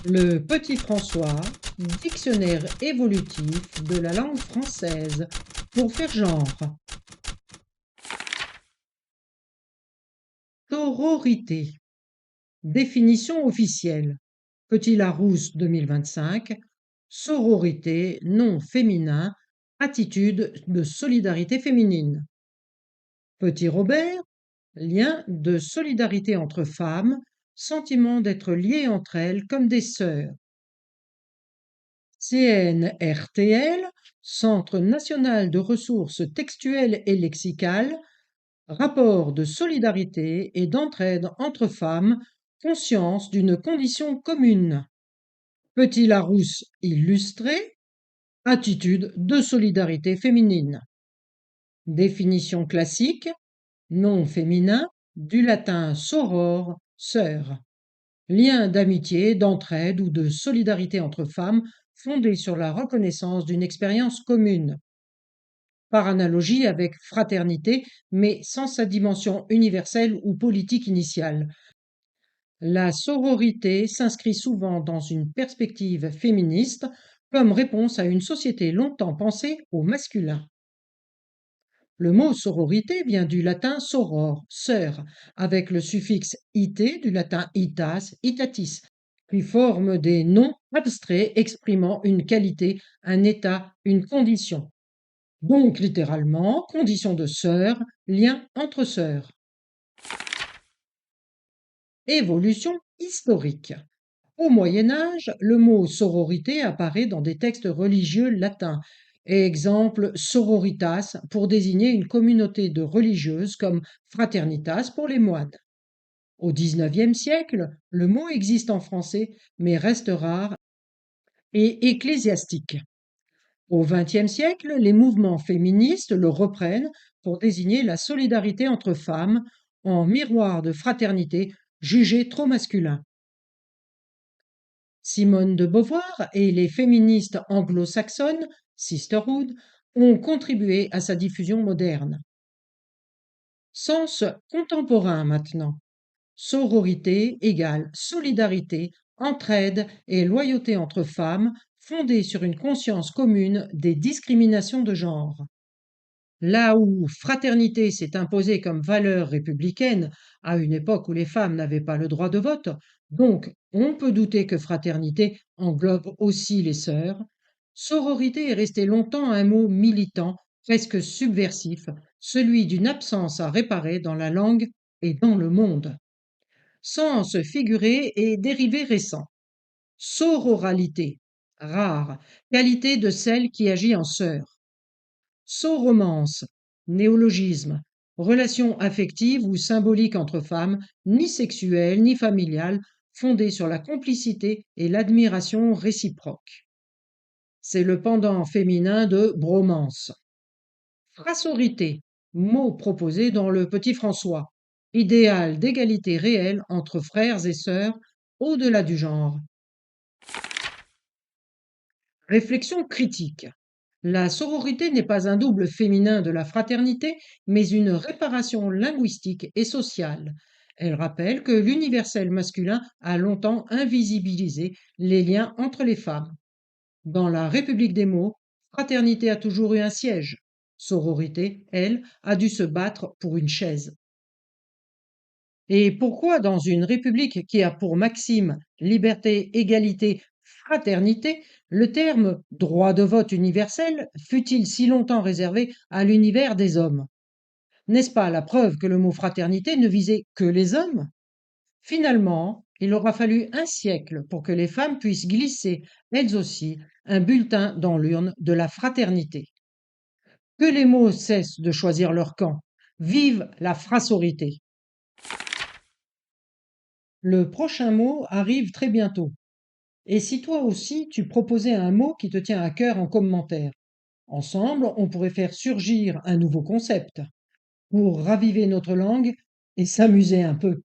Le Petit François, dictionnaire évolutif de la langue française, pour faire genre. Sororité. Définition officielle. Petit Larousse 2025. Sororité, nom féminin, attitude de solidarité féminine. Petit Robert, lien de solidarité entre femmes, sentiment d'être liées entre elles comme des sœurs. CNRTL, Centre national de ressources textuelles et lexicales, rapport de solidarité et d'entraide entre femmes, conscience d'une condition commune. Petit Larousse illustré, attitude de solidarité féminine. Définition classique, nom féminin, du latin soror, sœur. Lien d'amitié, d'entraide ou de solidarité entre femmes fondé sur la reconnaissance d'une expérience commune. Par analogie avec fraternité, mais sans sa dimension universelle ou politique initiale. La sororité s'inscrit souvent dans une perspective féministe comme réponse à une société longtemps pensée au masculin. Le mot sororité vient du latin soror, sœur, avec le suffixe ité du latin itas, itatis, qui forment des noms abstraits exprimant une qualité, un état, une condition. Donc littéralement, condition de sœur, lien entre sœurs. Évolution historique. Au Moyen Âge, le mot sororité apparaît dans des textes religieux latins. Exemple sororitas pour désigner une communauté de religieuses comme fraternitas pour les moines. Au XIXe siècle, le mot existe en français mais reste rare et ecclésiastique. Au XXe siècle, les mouvements féministes le reprennent pour désigner la solidarité entre femmes en miroir de fraternité jugé trop masculin. Simone de Beauvoir et les féministes anglo-saxonnes, Sisterhood, ont contribué à sa diffusion moderne. Sens contemporain maintenant. Sororité égale solidarité, entraide et loyauté entre femmes fondée sur une conscience commune des discriminations de genre. Là où fraternité s'est imposée comme valeur républicaine à une époque où les femmes n'avaient pas le droit de vote, donc on peut douter que fraternité englobe aussi les sœurs, sororité est resté longtemps un mot militant, presque subversif, celui d'une absence à réparer dans la langue et dans le monde. Sens figuré et dérivé récent. Sororalité, rare, qualité de celle qui agit en sœur. Soromance, néologisme, relation affective ou symbolique entre femmes, ni sexuelle ni familiale, fondée sur la complicité et l'admiration réciproque. C'est le pendant féminin de bromance. Frassorité, mot proposé dans le Petit François, idéal d'égalité réelle entre frères et sœurs au-delà du genre. Réflexion critique. La sororité n'est pas un double féminin de la fraternité, mais une réparation linguistique et sociale. Elle rappelle que l'universel masculin a longtemps invisibilisé les liens entre les femmes. Dans la République des mots, fraternité a toujours eu un siège. Sororité, elle, a dû se battre pour une chaise. Et pourquoi dans une république qui a pour maxime liberté, égalité, fraternité, le terme droit de vote universel fut-il si longtemps réservé à l'univers des hommes? N'est-ce pas la preuve que le mot fraternité ne visait que les hommes? Finalement, il aura fallu un siècle pour que les femmes puissent glisser, elles aussi, un bulletin dans l'urne de la fraternité. Que les mots cessent de choisir leur camp. Vive la frassorité! Le prochain mot arrive très bientôt. Et si toi aussi tu proposais un mot qui te tient à cœur en commentaire, ensemble, on pourrait faire surgir un nouveau concept pour raviver notre langue et s'amuser un peu.